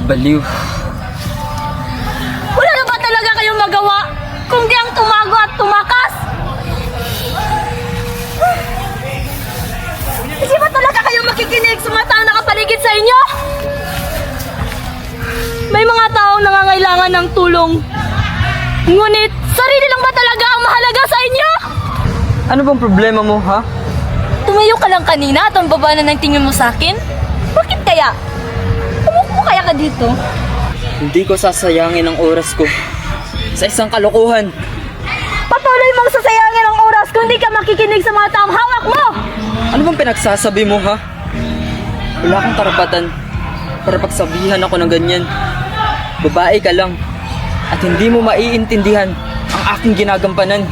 Baliw. Wala na ba talaga kayong magawa kundi ang tumago at tumakas? Hindi ba talaga kayo makikinig sa mga taong nakapaligid sa inyo? May mga taong nangangailangan ng tulong. Ngunit, sarili lang ba talaga ang mahalaga sa inyo? Ano bang problema mo, ha? Tumayo ka lang kanina at ang baba na ng tingin mo sa akin? Bakit kaya? Umupo kaya ka dito? Hindi ko sasayangin ang oras ko sa isang kalokohan. Patuloy mong sasayangin ang oras kung di ka makikinig sa mga taong hawak mo! Ano bang pinagsasabi mo, ha? Wala kang karapatan para pagsabihan ako ng ganyan. Babae ka lang at hindi mo maiintindihan ang aking ginagampanan.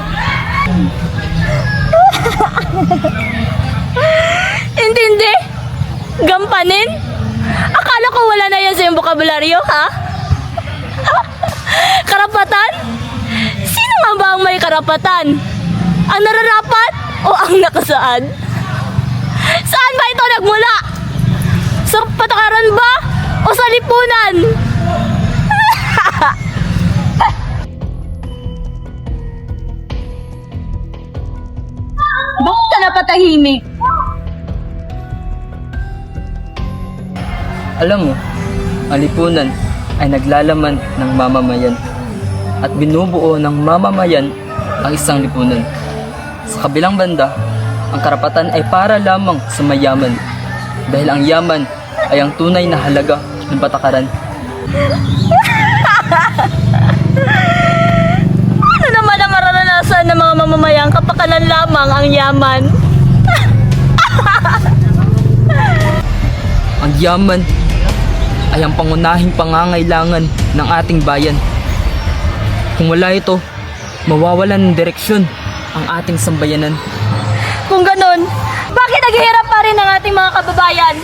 Intindi? Gampanin? Akala ko wala na yan sa iyong bokabularyo, ha? Karapatan? Sino nga ba ang may karapatan? Ang nararapat o ang nakasaad? Saan ba ito nagmula? Sa patakaran ba o sa lipunan? Bakit ka napatahimik? Alam mo, ang lipunan ay naglalaman ng mamamayan at binubuo ng mamamayan ang isang lipunan. Sa kabilang banda, ang karapatan ay para lamang sa mayaman dahil ang yaman ay ang tunay na halaga ng patakaran. Ano naman ang mararanasan ng mga mamamayang kapakanan lamang ang yaman? Ang yaman ay ang pangunahing pangangailangan ng ating bayan. Kung wala ito, mawawalan ng direksyon ang ating sambayanan. Kung ganun, bakit naghihirap pa rin ang ating mga kababayan?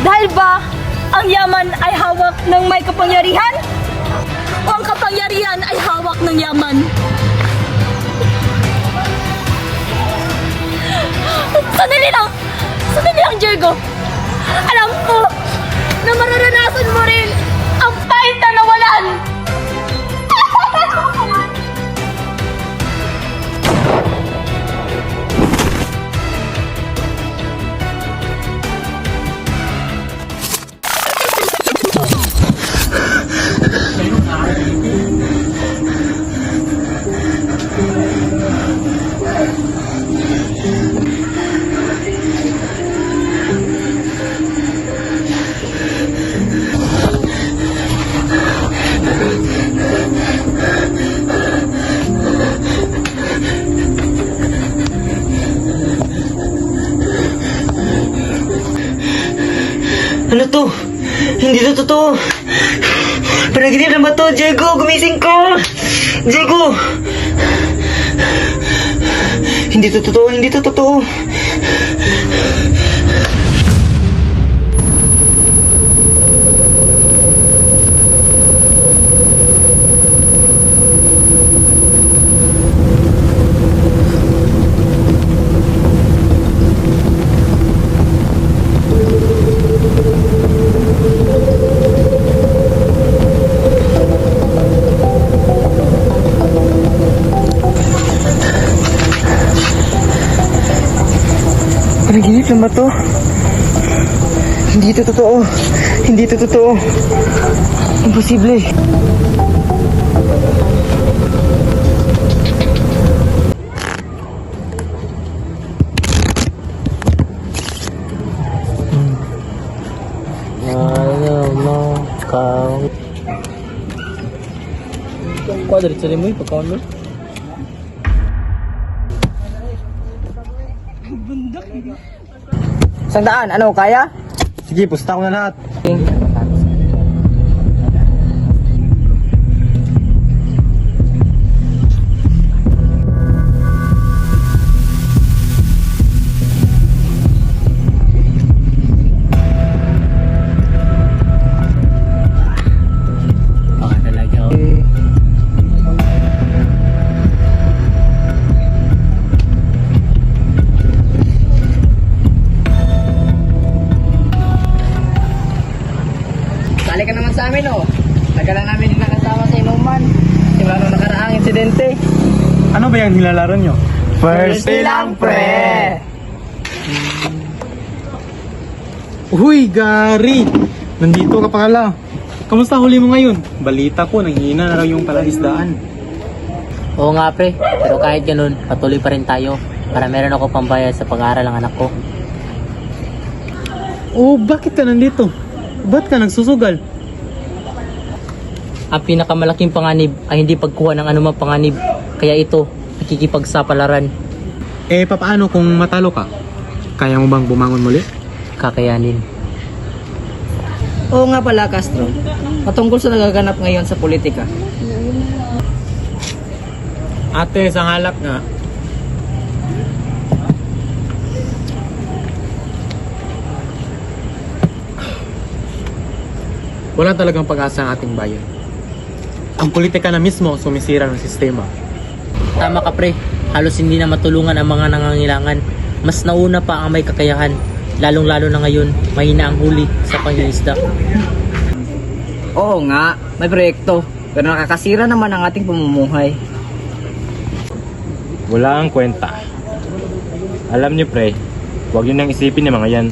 Dahil ba ang yaman ay hawak ng may kapangyarihan? O ang kapangyarihan ay hawak ng yaman? Sandali lang! Sandali lang, Diego! Alam ko na mararanasan mo rin ang pahit na nawalan! Ano to? Hindi to totoo. Panaginip na ba to? Diego, gumising ka! Diego! Hindi to totoo, hindi to totoo. Panaginip na ba to? Hindi ito totoo. Hindi ito totoo. Imposible. Kuadrit sa mo, pagkawan mo. Sandaan, ano, kaya? Sige, pusta ko na lahat. namin oh. Tagal na namin nakasama sa inuman. Simula nung nakaraang insidente. Ano ba yung nilalaro nyo? First lang, pre! Uy, Gary! Nandito ka pala. Kamusta huli mo ngayon? Balita ko, nanghihina na raw yung palaisdaan. Oo nga pre, pero kahit ganun, patuloy pa rin tayo para meron ako pambayad sa pag-aaral ng anak ko. Oh, bakit ka nandito? Ba't ka nagsusugal? Ang pinakamalaking panganib ay hindi pagkuha ng anumang panganib, kaya ito, nakikipagsapalaran, Eh, papaano kung matalo ka? Kaya mo bang bumangon muli? kakayanin. Oo nga pala, Castro. Patungkol sa nagaganap ngayon sa politika. Ate, sa ngalak nga. Wala talagang pag-asa ang ating bayan. Ang politika na mismo sumisira ng sistema. Tama ka pre, halos hindi na matulungan ang mga nangangailangan. Mas nauna pa ang may kakayahan, lalong-lalo na ngayon, mahina ang huli sa pangingisda. Oo nga, may proyekto. Pero nakakasira naman ang ating pamumuhay. Wala ang kwenta. Alam niyo pre, huwag yun nang isipin ng mga yan.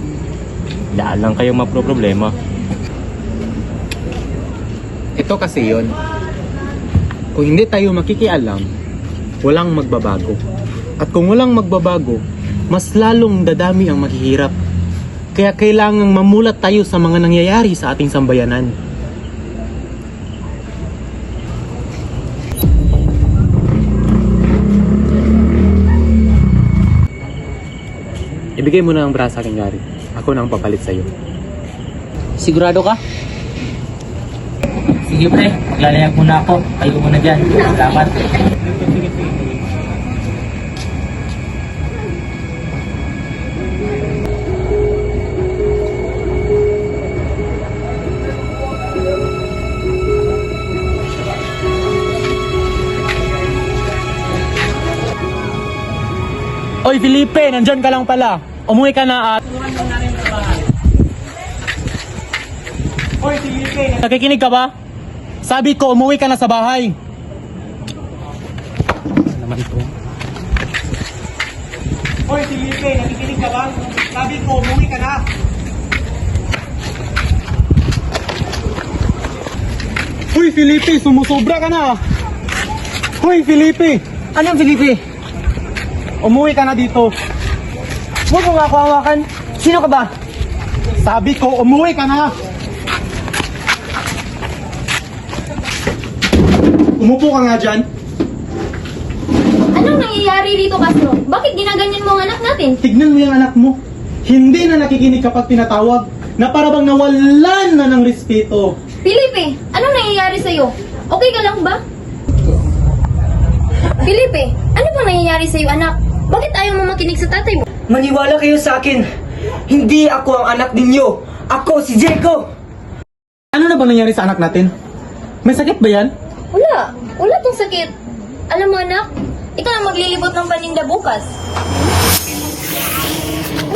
Dahil lang kayong maproproblema. Ito kasi yon. Kung hindi tayo makikialam, walang magbabago. At kung walang magbabago, mas lalong dadami ang maghihirap. Kaya kailangang mamulat tayo sa mga nangyayari sa ating sambayanan. Ibigay mo na ang braso sa akin, Gary. Ako na ang papalit sa'yo. Sigurado ka? Sige pre, maglalayag muna ako. Kayo muna dyan. Salamat. Oy, Felipe! Nandyan ka lang pala. Umuwi ka na at... Oy, Felipe! Nakikinig ka ba? Sabi ko, umuwi ka na sa bahay. Ano naman ito? Oy, Felipe! Nakikinig ka ba? Sabi ko, umuwi ka na. Hoy, Felipe! Sumusobra ka na. Hoy, Felipe! Anong Felipe? Umuwi ka na dito. Huwag mo nga ako hawakan. Sino ka ba? Sabi ko, umuwi ka na. Umupo ka nga dyan. Anong nangyayari dito, Castro? Bakit ginaganyan mo ang anak natin? Tignan mo yung anak mo. Hindi na nakikinig kapag tinatawag. Na para bang nawalan na ng respeto. Felipe, anong nangyayari sa'yo? Okay ka lang ba? Felipe, ano bang nangyayari sa'yo, anak? Bakit ayaw mo makinig sa tatay mo? Maniwala kayo sa akin. Hindi ako ang anak ninyo. Ako si Diego. Ano na bang nangyari sa anak natin? May sakit ba yan? Wala. Wala tong sakit. Alam mo, anak, ikaw ang maglilibot ng paninda bukas.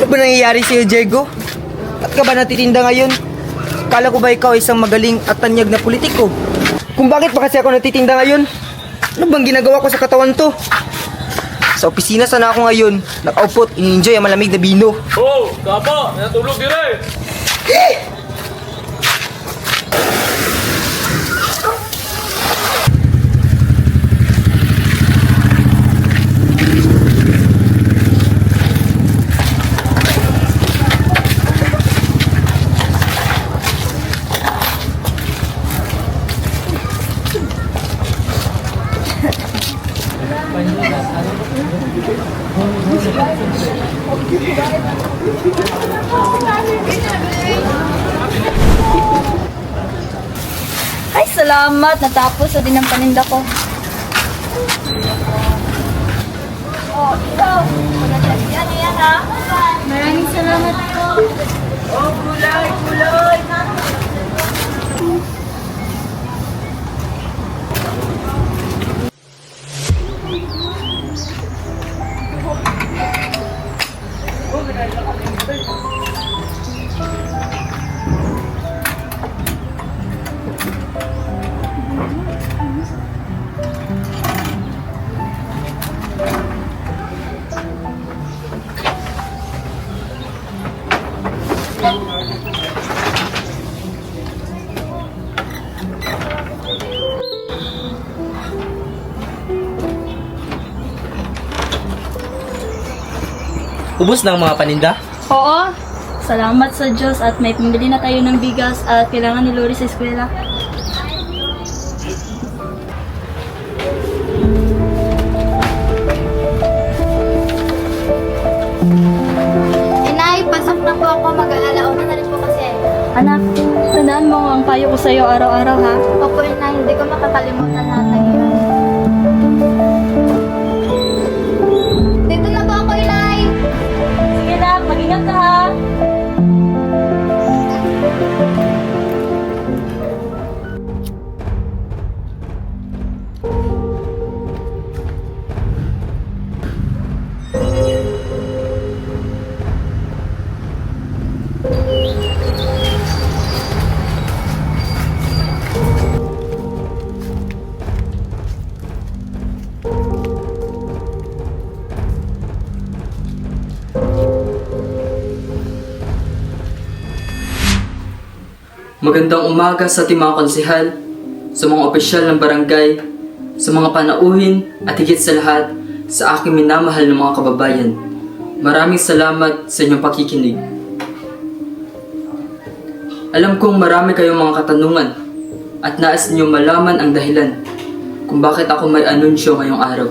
Ano ba nangyayari sa'yo, Diego? Ba't ka ba natitinda ngayon? Kala ko ba ikaw isang magaling at tanyag na politiko? Kung bakit ba kasi ako natitinda ngayon? Ano bang ginagawa ko sa katawan to? Sa opisina sana ako ngayon. Nakaupo, ini-enjoy ang malamig na bino. Oh, kapa! Natulog din eh! Ay, salamat. Natapos na din ang paninda ko. Oh, ikaw. Yan, yan, ha? Maraming salamat po. Oh, kulay, kulay. Ubus na ang mga paninda? Oo. Salamat sa Diyos at may pambili na tayo ng bigas at kailangan ni Lori sa eskwela. Inay, pasok na po ako. Mag-aalauna na rin po kasi. Anak, tandaan mo ang payo ko sa'yo araw-araw ha. Opo, Inay. Hindi ko makakalimutan natin yun. Dito na po ako, Inay. Sige nak, mag-ingat ka ha. Magandang umaga sa ating mga konsehal, sa mga opisyal ng barangay, sa mga panauhin at higit sa lahat sa aking minamahal ng mga kababayan. Maraming salamat sa inyong pakikinig. Alam kong marami kayong mga katanungan at nais niyo malaman ang dahilan kung bakit ako may anunsyo ngayong araw.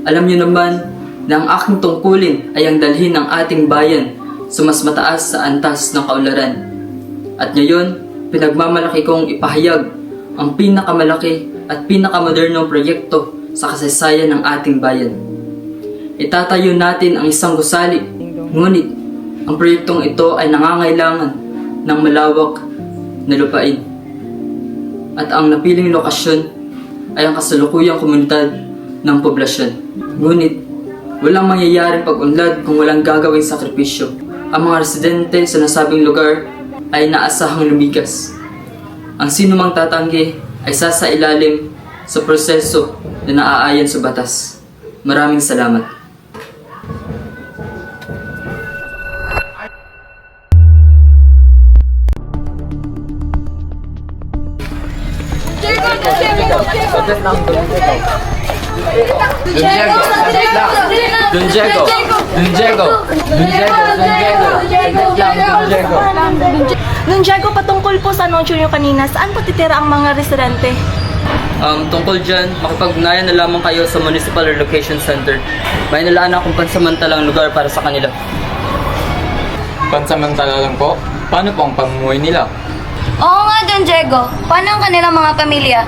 Alam niyo naman na ang aking tungkulin ay ang dalhin ng ating bayan sa mas mataas sa antas ng kaunlaran. At ngayon, pinagmamalaki kong ipahayag ang pinakamalaki at pinakamodernong proyekto sa kasaysayan ng ating bayan. Itatayo natin ang isang gusali, ngunit ang proyektong ito ay nangangailangan ng malawak na lupain. At ang napiling lokasyon ay ang kasalukuyang komunidad ng poblasyon. Ngunit, walang mangyayaring pag-unlad kung walang gagawing sakripisyo. Ang mga residente sa nasabing lugar ay naasahang lumigas. Ang sino mang tatanggi ay sasailalim sa proseso na naaayon sa batas. Maraming salamat. Don Diego, patungkol po sa anunsyo nyo kanina, saan po titira ang mga residente? Tungkol dyan, makipag-ugnayan na lamang kayo sa Municipal Relocation Center. May nalaan akong pansamantalang lugar para sa kanila. Pansamantala lang po? Paano po ang pamumuhay nila? Oo nga, Don Diego. Paano ang kanilang mga pamilya?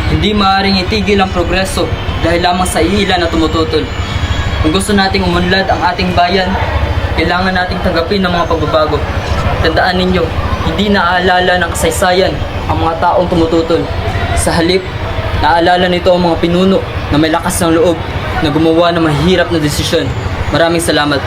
Hindi maaaring itigil ang progreso dahil lamang sa ilan na tumututol. Kung gusto nating umunlad ang ating bayan, kailangan nating tanggapin ang mga pagbabago. Tandaan ninyo, hindi naaalala ng kasaysayan ang mga taong tumututol. Sa halip, naaalala nito ang mga pinuno na may lakas ng loob na gumawa ng mahirap na desisyon. Maraming salamat.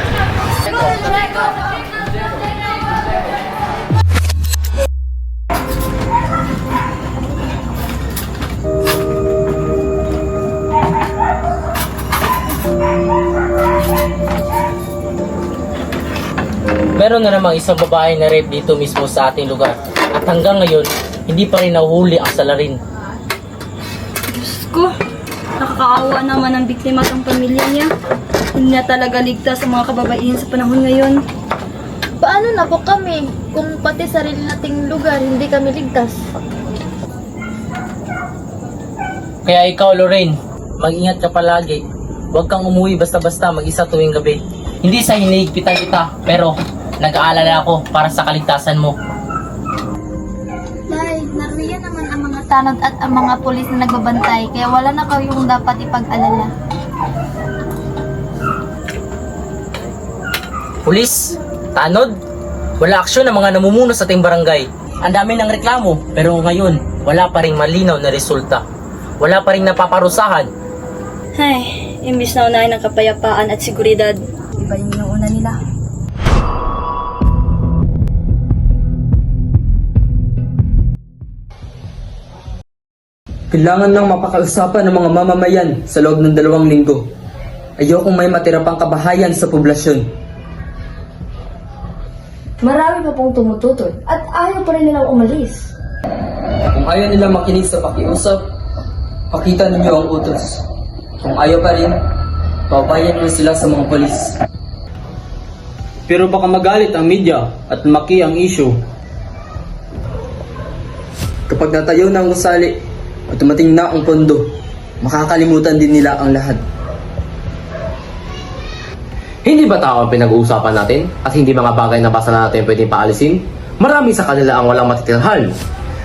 Meron na namang isang babae na rape dito mismo sa ating lugar. At hanggang ngayon, hindi pa rin nahuhuli ang salarin. Diyos ko, nakakaawa naman ang biktima at ang pamilya niya. Hindi niya talaga ligtas sa mga kababaihan sa panahon ngayon. Paano na po kami kung pati sarili nating lugar hindi kami ligtas? Kaya ikaw, Lorraine, mag-ingat ka palagi. Huwag kang umuwi basta-basta mag-isa tuwing gabi. Hindi sa hinihigpitan kita, pero nag-aalala ako para sa kaligtasan mo. Nay, nariyan naman ang mga tanod at ang mga pulis na nagbabantay, kaya wala na kayong dapat ipag-alala. Pulis, tanod, wala aksyon ang mga namumuno sa ating barangay. Ang dami ng reklamo, pero ngayon, wala pa ring malinaw na resulta. Wala pa ring napaparusahan. Ay, imbis na unahin ang kapayapaan at seguridad, iba yung inuuna nila. Kailangan nang mapakausapan ng mga mamamayan sa loob ng 2 linggo. Ayokong may matira pang kabahayan sa poblasyon. Marami pa pong tumututol at ayaw pa rin nilang umalis. Kung ayaw nila makinig sa pakiusap, pakita ninyo ang utos. Kung ayaw pa rin, papayan nyo sila sa mga polis. Pero baka magalit ang media at maki ang issue. Kapag natayo na ang gusali at tumating na ang pondo, makakalimutan din nila ang lahat. Hindi ba tao ang pinag-uusapan natin at hindi mga bagay na basta na natin pwedeng paalisin? Marami sa kanila ang walang matitirhan.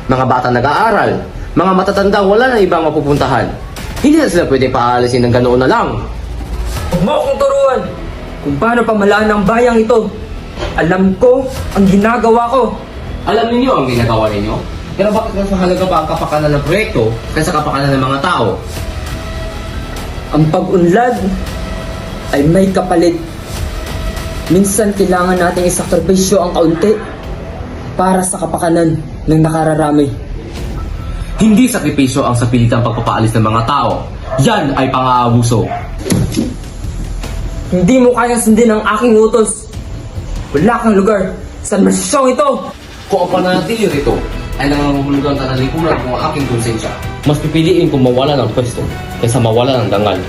Mga bata nag-aaral, mga matatanda wala na ibang mapupuntahan. Hindi na sila pwedeng paalisin ng ganoon na lang. Huwag mo akong turuan kung paano pamalaan ang bayang ito. Alam ko ang ginagawa ko. Alam ninyo ang ginagawa ninyo? Pero bakit mas mahalaga pa ang kapakanan ng proyekto kaysa kapakanan ng mga tao? Ang pag-unlad ay may kapalit. Minsan kailangan nating isakripisyo ang kaunti para sa kapakanan ng nakararami. Hindi sakripisyo ang sapilitang pagpapaalis ng mga tao. Yan ay pang-aabuso. Hindi mo kayang sundin ang aking utos. Wala kang lugar sa misyong ito. Kung ang pananatilyo nito ay nangangahulugang kanalikuran kung ang aking konsensya, mas pipiliin kong mawala ng pwesto kaysa mawala ng dangal.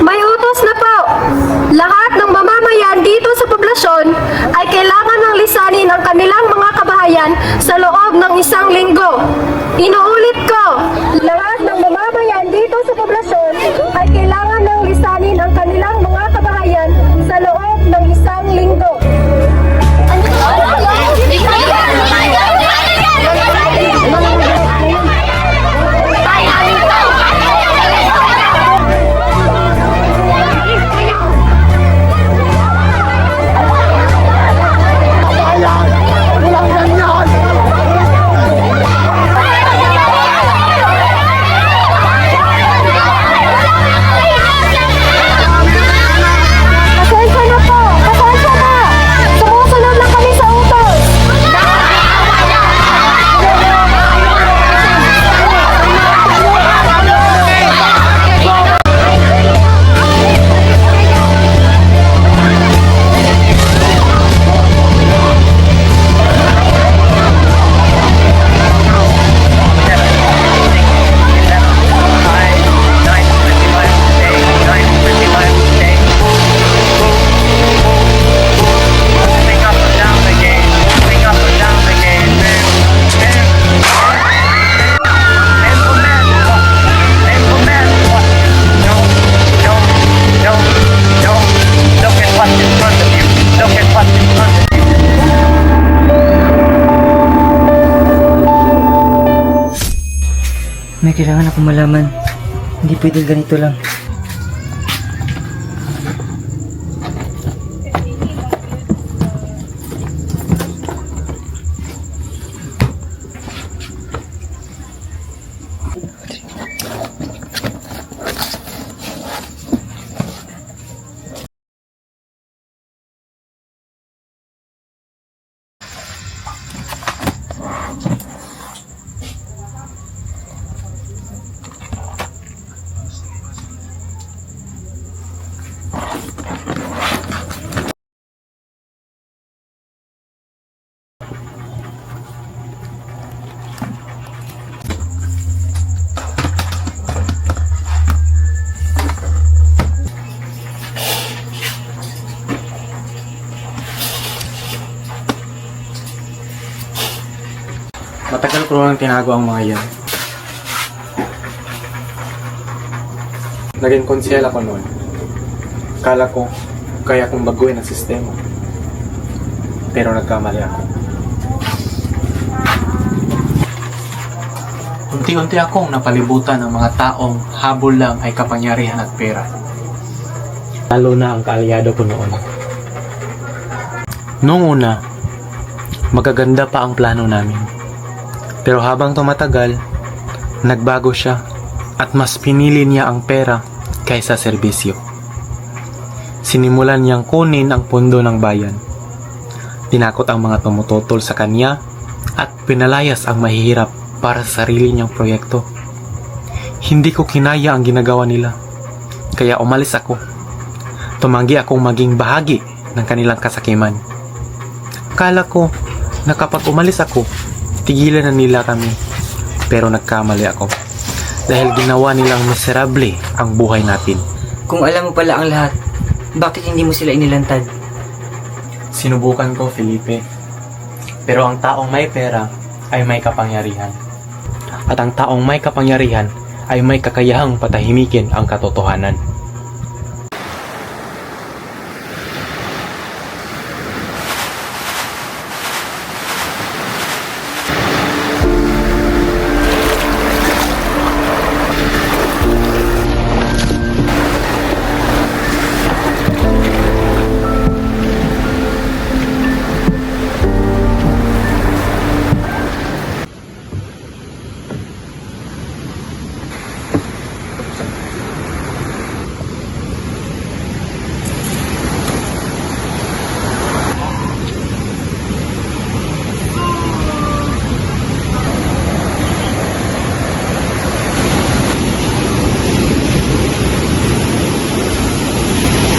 May utos na po! Lahat ng mamamayan dito sa poblasyon ay kailangan ng lisanin ang kanilang mga kabahayan sa loob ng 1 linggo. Inuulit ko, lahat ng mamamayan dito sa poblasyon ay kailangan ng lisanin ang kanilang mga kabahayan sa loob ng 1 linggo. Pasensya na po! Pasensya na! Sumusunod lang kami sa utos! May kailangan akong malaman. Hindi pwedeng ganito lang. Matagal ko lang tinago ang mga yan. Naging konsyel ako noon. Kala ko, kaya kong baguhin ang sistema. Pero nagkamali ako. Unti-unti akong napalibutan ng mga taong habol lang ay kapangyarihan at pera. Lalo na ang kaalyado ko noon. Noong una, magaganda pa ang plano namin. Pero habang tumatagal, nagbago siya at mas pinili niya ang pera kaysa serbisyo. Sinimulan niyang kunin ang pondo ng bayan. Tinakot ang mga tumututol sa kanya at pinalayas ang mahihirap para sa sarili niyang proyekto. Hindi ko kinaya ang ginagawa nila, kaya umalis ako. Tumanggi akong maging bahagi ng kanilang kasakiman. Akala ko na kapag umalis ako, tigilan na nila kami. Pero nagkamali ako. Dahil ginawa nilang miserable ang buhay natin. Kung alam mo pala ang lahat, bakit hindi mo sila inilantad? Sinubukan ko, Felipe. Pero ang taong may pera ay may kapangyarihan. At ang taong may kapangyarihan ay may kakayahang patahimikin ang katotohanan.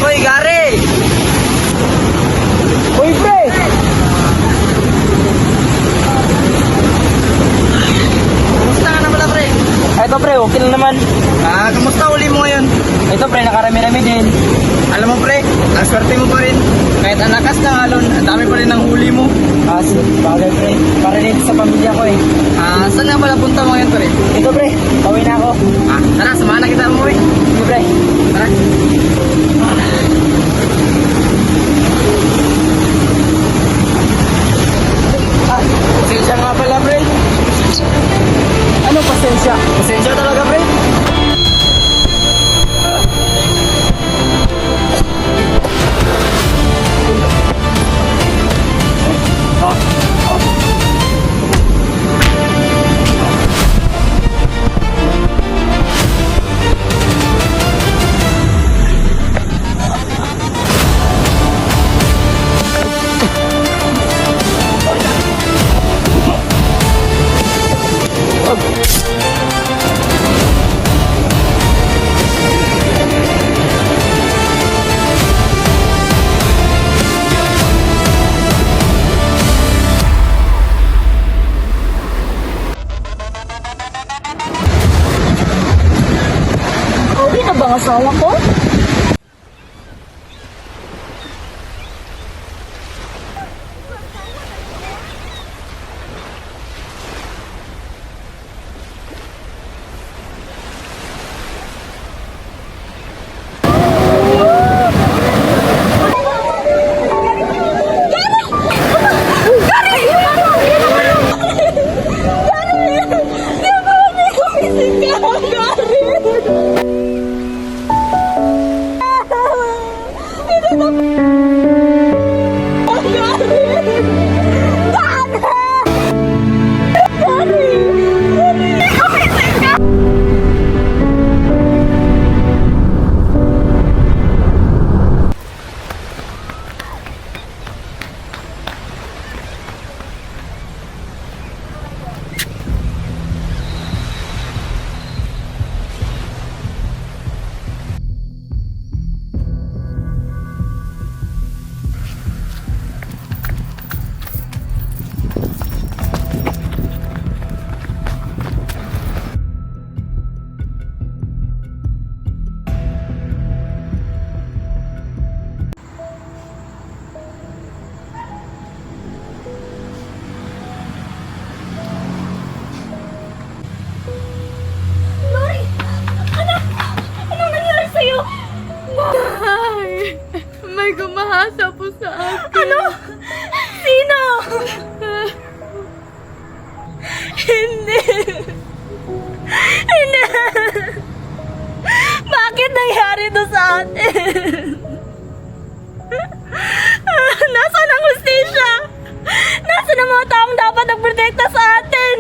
Hoy, Gary! Hoy, pre! Kumusta ka na pala, pre? Ito pre, okay lang naman. Kamusta uli mo ngayon? Ito pre, nakarami-rami din. Alam mo, pre, ang swerte mo pa rin. Kahit ang lakas ng alon, ang dami pa rin ng huli mo. Bagay pre, para rin sa pamilya ko eh. Saan nga pala punta mo ngayon, pre? Ito pre, pauwi na ako. Tara, samahan na kita mo, Ito pre. Tara. Pasensya nga pala, pre. Ano pasensya? Pasensya talaga, pre. Uwi na ba ang asawa ko? May gumahasa po sa akin. Ano? Sino? Hindi. Hindi. Bakit nangyari to sa atin? Nasaan ang hustisya? Nasaan ang mga taong dapat nagprotekta sa atin?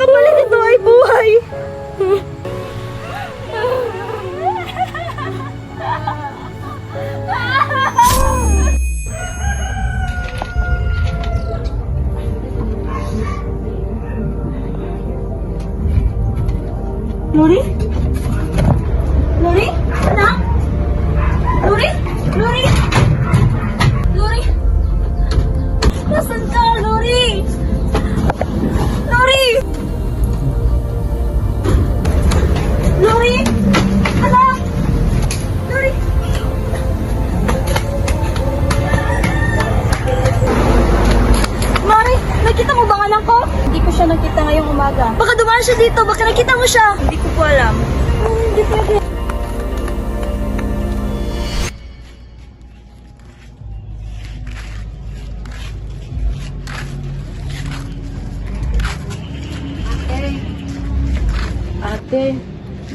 kapalit ito ay buhay. Lori? Lori? Anak? Lori? Lori? Lori? Nasaan ka, Lori? Lori! Lori? Anak? Lori? Mari, nakita mo ba ang anak ko? Hindi ko siya nakita ngayong umaga. Baka dumaan siya dito, baka nakita mo siya. Hindi ko po alam. Hindi pwede. Ate,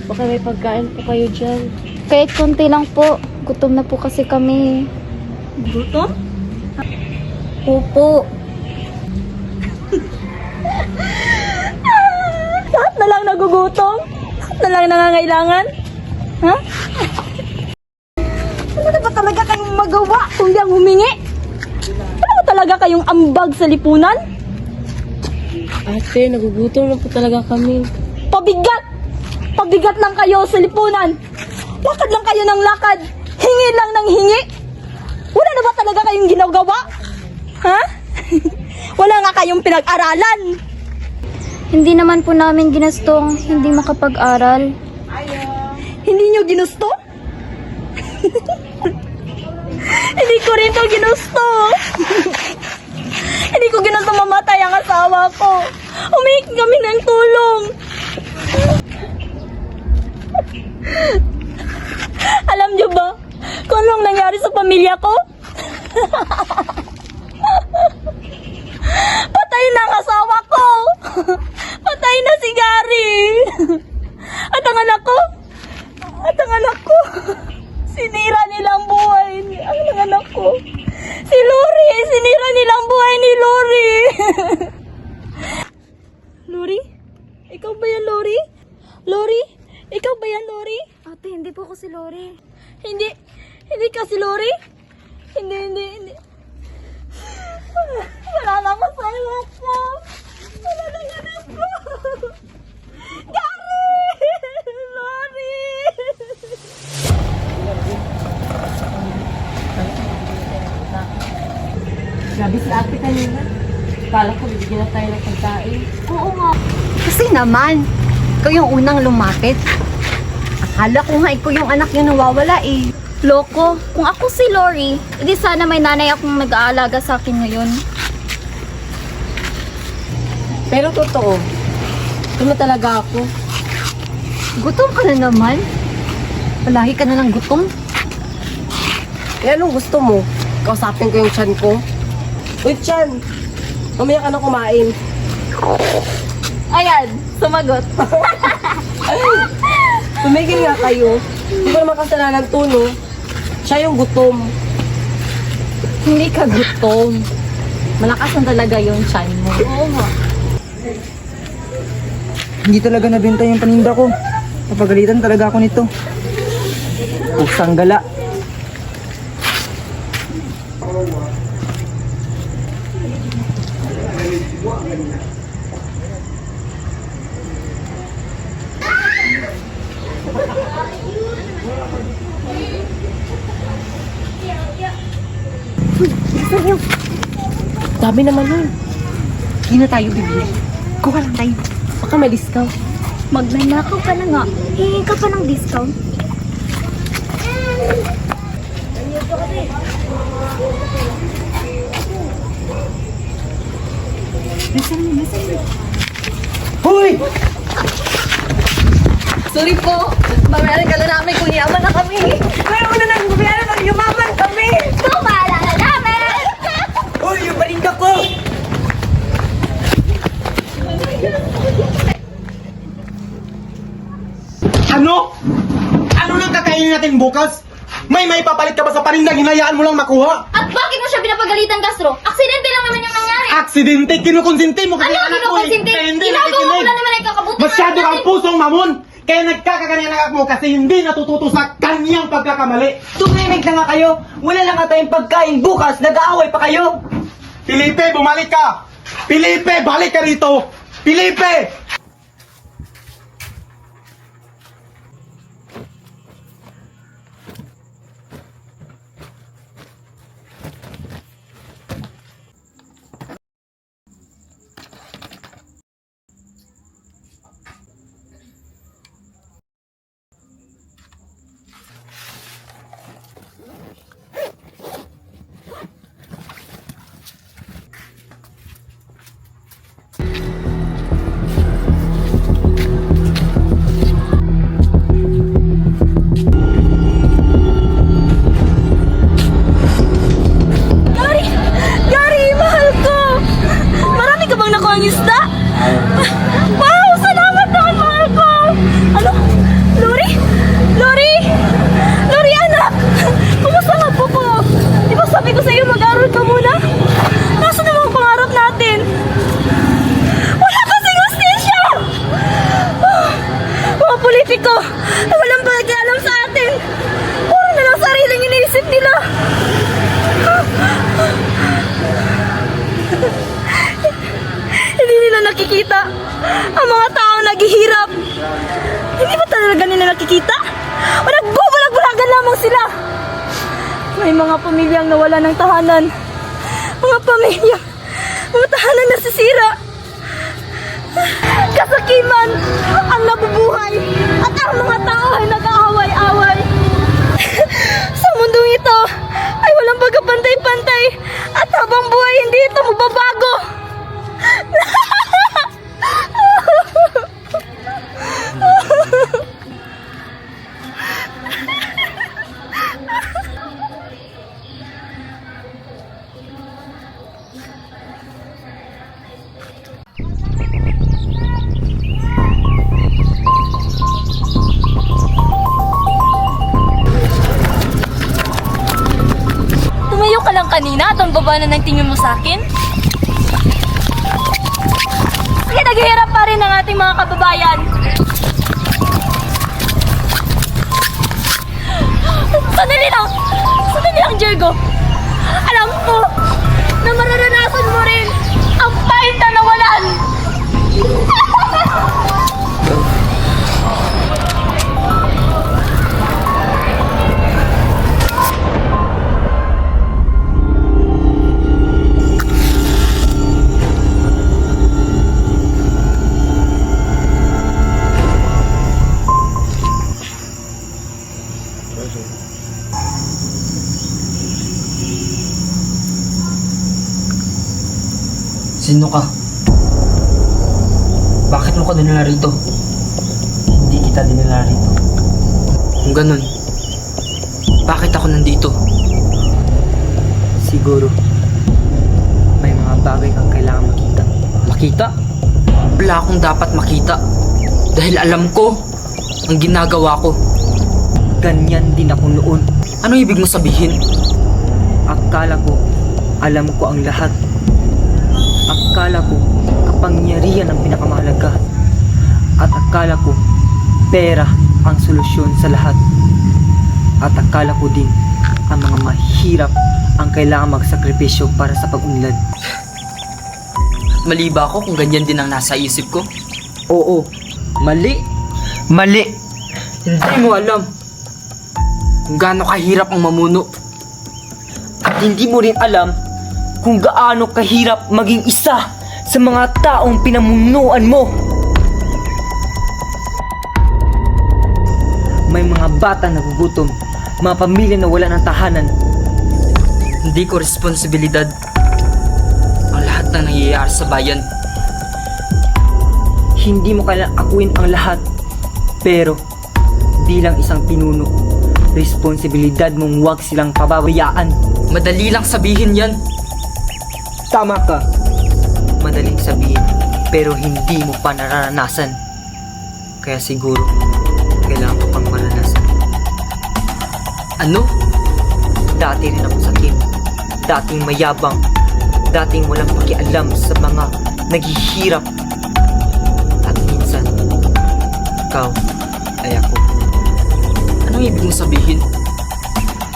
baka may pagkain po kayo dyan. Kahit konti lang po. Gutom na po kasi kami. Gutom? Opo. Lahat na lang nagugutom? Lahat na lang nangangailangan? Ha? Ano na ba talaga kayong magawa kundi ang humingi? Ano ba talaga kayong ambag sa lipunan? Ate, nagugutom na po talaga kami. Pabigat! Pabigat lang kayo sa lipunan! Lakad lang kayo ng lakad! Hingi lang ng hingi! Wala na ba talaga kayong ginagawa? Ha? Wala nga kayong pinag-aralan! Hindi naman po namin ginustong hindi makapag-aral. Hindi nyo ginusto? Hindi ko rin to ginusto. Hindi ko ginusto mamatay ang asawa ko. Humingi kami ng tulong. Alam nyo ba kung anong nangyari sa pamilya ko? Patay na ang asawa ko. Patay na si Gary. At ang anak ko, sinira nilang buhay ang anak ko. Si Lori, sinira nilang buhay ni Lori. Lori? Ikaw ba yan, Lori? Lori? Ikaw ba yan, Lori? Ate, hindi po ako si Lori. Hindi ka si Lori? Hindi. Wala na ako sa anak ko. Wala na ang anak ko. Gary! Lori! Grabe si ate kanina. Kala ko bibigyan na tayo ng pagkain. Oo nga. Kasi naman, ikaw yung unang lumapit. Akala ko nga ikaw yung anak yung nawawala eh. Loko, kung ako si Lori, edi sana may nanay akong nag-aalaga sa akin ngayon. Pero totoo, gutom na talaga ako. Gutom ka na naman? Palagi ka na ng gutom? Eh anong gusto mo? Kausapin ko yung tiyan ko? Uy, tiyan! Mamaya ka na kumain. Ayan, sumagot. Tumigil nga kayo. Hindi ko naman kasalanan to, no? Siya yung gutom. Hindi ka gutom. Malakas na talaga yung tiyan mo. Oo nga. Hindi talaga nabenta yung paninda ko. Napagalitan talaga ako nito. Pusang gala. Dami naman nun. Hindi na tayo bibili. Kuha lang tayo. Baka may discount. Magnanakaw ka na nga. Hingi ka pa ng discount. Hoy! Sorry po. Babayaran ka na namin kung yaman na kami. Pero una nang babayaran kung yumaman kami. Pumaalala namin! Hoy, yung paninda ko! Ano? Ano lang kakainin natin bukas? May papalit ka ba sa paninda? Hinayaan mo lang makuha. At bakit mo siya pinapagalitan, Castro? Aksidente lang naman yung nangyari. Aksidente, kinukonsinti mo kasi Ano anak ko eh. kinukonsinti? Kaya hindi Ginagawa mo nakikinig. lang naman ay kakabuti Masyado natin. kang pusong mamon. Kaya nagkakaganyan ang anak mo kasi hindi natututo sa kanyang pagkakamali. Tumimik na nga kayo! Wala na nga tayong pagkain bukas! Nag-aaway pa kayo! Felipe, bumalik ka! Felipe, balik ka rito! Felipe! Gary! Gary, mahal ko! Marami ka bang nakuha ang isda? Wow! Salamat naman, mahal ko! Ano? Lori? Lori? Lori, anak! Kumusta nga po ko? Di ba sabi ko sa iyo mag-aral ka muna? Nasaan ang mga pangarap natin? Wala kasing hustisya! Mga politiko na walang pag-alam sa atin! Puro na lang sariling iniisip nila! Hindi nila nakikita ang mga tao naghihirap. Hindi ba talaga nila nakikita? O nagbubulag-bulagan lamang sila? May mga pamilyang nawala ng tahanan. Mga tahanan nasisira. Kasakiman ang nabubuhay at ang mga tao ay nag-aaway-away. Sa mundong ito ay walang pagkapantay-pantay at habang buhay hindi ito mababago. Tumayo ka lang kanina at ang baba na ng tingin mo sa akin. Sige, naghihirap pa rin ang ating mga kababayan. Sandali lang, Jergo. Alam ko na mararanasan mo rin ang pahit na nawalan. Sino ka? Bakit mo ka dinala rito? Hindi kita dinala rito. Kung ganun, bakit ako nandito? Siguro, may mga bagay kang kailangan makita. Makita? Wala akong dapat makita. Dahil alam ko ang ginagawa ko. Ganyan din ako noon. Ano ibig mo sabihin? Akala ko, alam ko ang lahat. Akala ko, kapangyarihan ang pinakamahalaga. At akala ko, pera ang solusyon sa lahat. At akala ko din, ang mga mahirap ang kailangan magsakripisyo para sa pag-unlad. Mali ba ako kung ganyan din ang nasa isip ko? Oo, mali. Mali. Hindi mo alam kung gaano kahirap ang mamuno. At hindi mo rin alam kung gaano kahirap maging isa sa mga taong pinamunuan mo. May mga bata nagugutom, mga pamilya na wala ng tahanan. Hindi ko responsibilidad ang lahat ng nangyayari sa bayan. Hindi mo kailangang akuin ang lahat. Pero, bilang isang pinuno, responsibilidad mong huwag silang pababayaan. Madali lang sabihin yan. Tama ka. Madaling sabihin, pero hindi mo pa nararanasan. Kaya siguro, kailangan ko pang maranasan. Ano? Dati rin ako sakim. Dating mayabang. Dating walang pakialam sa mga naghihirap. At minsan, ikaw ay ako. Anong ibig mong sabihin?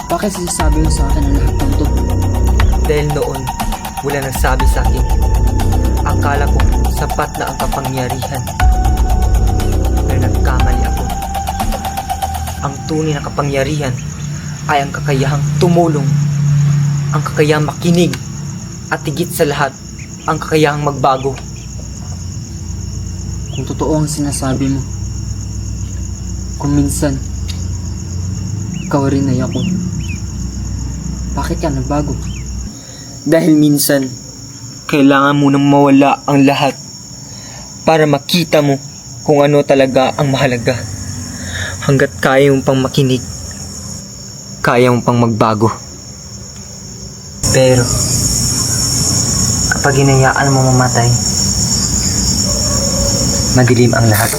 Bakit sinasabi mo sa akin ang lahat ng to? Dahil noon, wala nagsabi sa akin. Akala ko sapat na ang kapangyarihan. Pero nagkamali ako. Ang tunay na kapangyarihan ay ang kakayahang tumulong, ang kakayahang makinig, at higit sa lahat, ang kakayahang magbago. Kung totoo ang sinasabi mo, kung minsan, ikaw rin ay ako. Bakit ka nagbago? Dahil minsan, kailangan mo nang mawala ang lahat para makita mo kung ano talaga ang mahalaga. Hanggat kaya mo pang makinig, kaya mo pang magbago. Pero, kapag hinayaan mo mamatay, madilim ang lahat.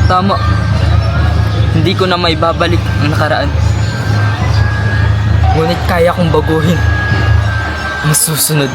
Tama. Hindi ko na maibabalik ang nakaraan. Ngunit kaya kong baguhin ang susunod.